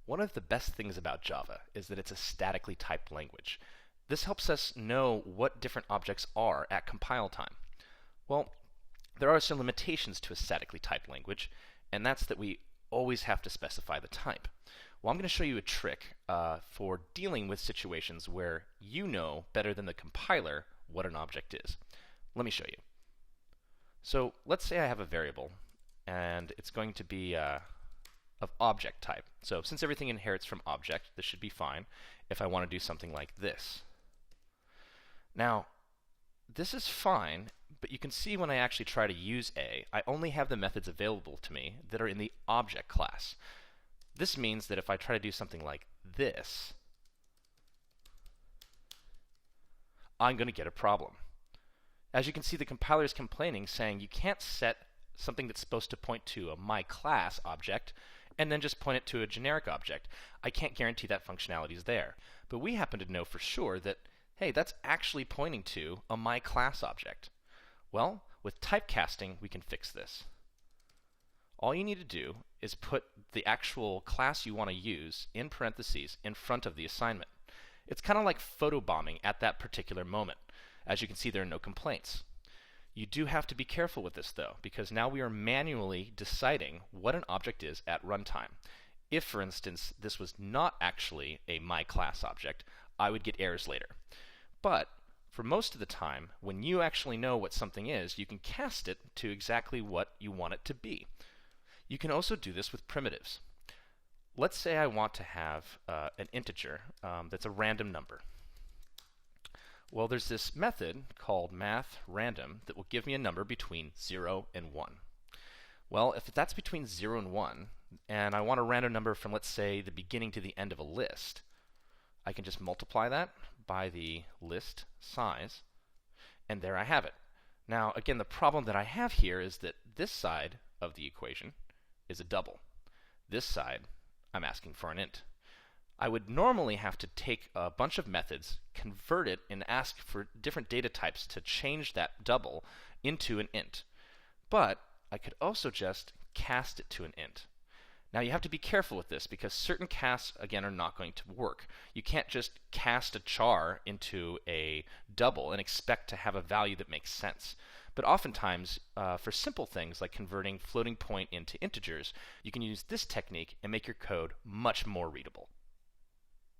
One of the best things about Java is that it's a statically typed language. This helps us know what different objects are at compile time. Well, there are some limitations to a statically typed language, and that's that we always have to specify the type. Well, I'm going to show you a trick for dealing with situations where you know better than the compiler what an object is. Let me show you. So let's say I have a variable, and it's going to be of object type. So since everything inherits from object, this should be fine if I want to do something like this. Now, this is fine, but you can see when I actually try to use A, I only have the methods available to me that are in the object class. This means that if I try to do something like this, I'm going to get a problem. As you can see, the compiler is complaining, saying you can't set something that's supposed to point to a myClass object and then just point it to a generic object. I can't guarantee that functionality is there. But we happen to know for sure that, hey, that's actually pointing to a myClass object. Well, with typecasting, we can fix this. All you need to do is put the actual class you want to use in parentheses in front of the assignment. It's kind of like photobombing at that particular moment. As you can see, there are no complaints. You do have to be careful with this, though, because now we are manually deciding what an object is at runtime. If, for instance, this was not actually a myClass object, I would get errors later. But for most of the time, when you actually know what something is, you can cast it to exactly what you want it to be. You can also do this with primitives. Let's say I want to have an integer that's a random number. Well, there's this method called mathRandom that will give me a number between 0 and 1. Well, if that's between 0 and 1, and I want a random number from, let's say, the beginning to the end of a list, I can just multiply that by the list size, and there I have it. Now, again, the problem that I have here is that this side of the equation is a double. This side, I'm asking for an int. I would normally have to take a bunch of methods, convert it, and ask for different data types to change that double into an int. But I could also just cast it to an int. Now you have to be careful with this because certain casts, again, are not going to work. You can't just cast a char into a double and expect to have a value that makes sense. But oftentimes, for simple things like converting floating point into integers, you can use this technique and make your code much more readable.